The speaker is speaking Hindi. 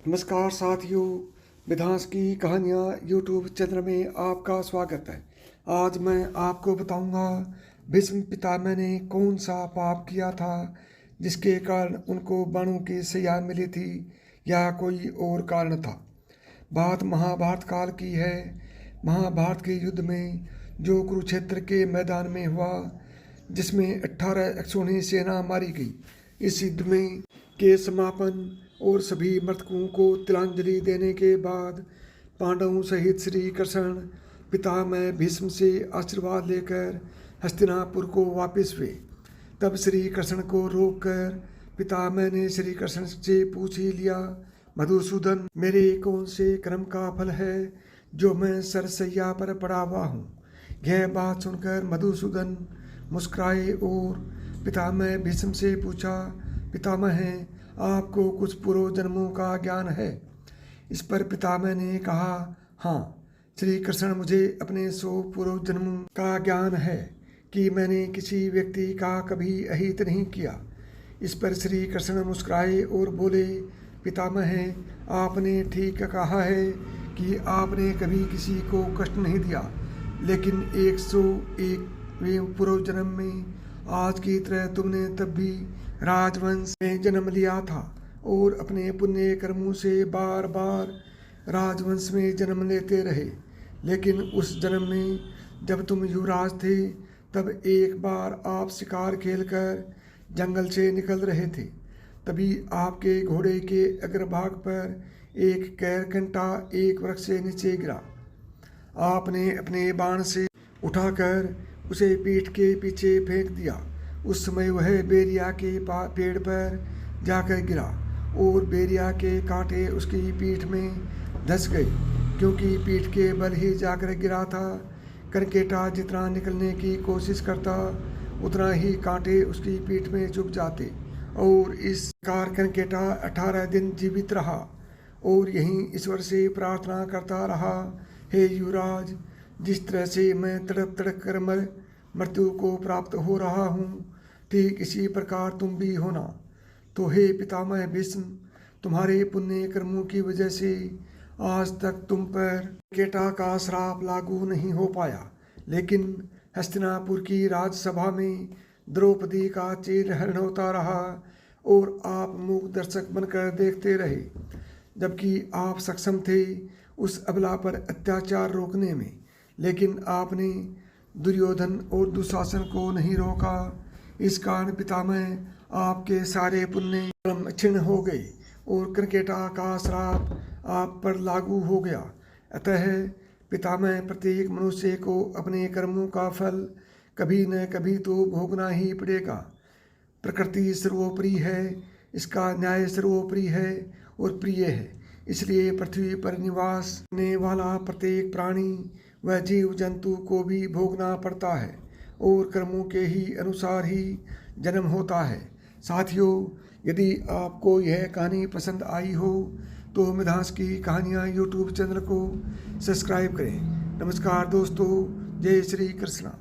नमस्कार साथियों, मिधांस की कहानियाँ यूट्यूब चैनल में आपका स्वागत है। आज मैं आपको बताऊंगा भीष्म पितामह ने कौन सा पाप किया था जिसके कारण उनको बाणों की सजा मिली थी या कोई और कारण था। बात महाभारत काल की है। महाभारत के युद्ध में जो कुरुक्षेत्र के मैदान में हुआ, जिसमें 18 अक्षौहिणी सेना मारी गई। इस युद्ध में के समापन और सभी मृतकों को तिलांजलि देने के बाद पांडवों सहित श्री कृष्ण पितामह भीष्म से आशीर्वाद लेकर हस्तिनापुर को वापस हुए। तब श्री कृष्ण को रोककर पितामह ने श्री कृष्ण से पूछ ही लिया, मधुसूदन, मेरे कौन से कर्म का फल है जो मैं सरसैया पर पड़ा हुआ हूँ। यह बात सुनकर मधुसूदन मुस्कुराए और पितामह भीष्म से पूछा, पितामह, आपको कुछ पूर्व जन्मों का ज्ञान है? इस पर पितामह ने कहा, हाँ श्री कृष्ण, मुझे अपने 100 पूर्व जन्मों का ज्ञान है कि मैंने किसी व्यक्ति का कभी अहित नहीं किया। इस पर श्री कृष्ण मुस्कुराए और बोले, पितामह, आपने ठीक कहा है कि आपने कभी किसी को कष्ट नहीं दिया, लेकिन 101वें पूर्व जन्म में आज की तरह तुमने तब भी राजवंश में जन्म लिया था और अपने पुण्य कर्मों से बार बार राजवंश में जन्म लेते रहे। लेकिन उस जन्म में जब तुम युवराज थे, तब एक बार आप शिकार खेलकर जंगल से निकल रहे थे। तभी आपके घोड़े के अग्रभाग पर एक कैरकंटा एक वृक्ष से नीचे गिरा। आपने अपने बाण से उठाकर उसे पीठ के पीछे फेंक दिया। उस समय वह बेरिया के पेड़ पर जाकर गिरा और बेरिया के कांटे उसकी पीठ में धंस गए। क्योंकि पीठ के बल ही जाकर गिरा था, करकेटा जितना निकलने की कोशिश करता उतना ही कांटे उसकी पीठ में चुभ जाते और इस प्रकार करकेटा 18 दिन जीवित रहा और यहीं ईश्वर से प्रार्थना करता रहा, हे युवराज, जिस तरह से मैं तड़प तड़प कर मृत्यु को प्राप्त हो रहा हूँ, ठीक इसी प्रकार तुम भी होना। तो हे पितामह भीष्म, तुम्हारे पुण्य कर्मों की वजह से आज तक तुम पर केटा का श्राप लागू नहीं हो पाया। लेकिन हस्तिनापुर की राजसभा में द्रौपदी का चीरहरण होता रहा और आप मूक दर्शक बनकर देखते रहे, जबकि आप सक्षम थे उस अबला पर अत्याचार रोकने में। लेकिन आपने दुर्योधन और दुशासन को नहीं रोका। इस कारण पितामह आपके सारे पुण्य कर्म क्षीण हो गए और करकेटा का श्राप आप पर लागू हो गया। अतः पितामह, प्रत्येक मनुष्य को अपने कर्मों का फल कभी न कभी तो भोगना ही पड़ेगा। प्रकृति सर्वोपरि है, इसका न्याय सर्वोपरि है और प्रिय है। इसलिए पृथ्वी पर निवास करने वाला प्रत्येक प्राणी व जीव जंतु को भी भोगना पड़ता है और कर्मों के ही अनुसार ही जन्म होता है। साथियों, यदि आपको यह कहानी पसंद आई हो तो मिधांस की कहानियाँ यूट्यूब चैनल को सब्सक्राइब करें। नमस्कार दोस्तों, जय श्री कृष्ण।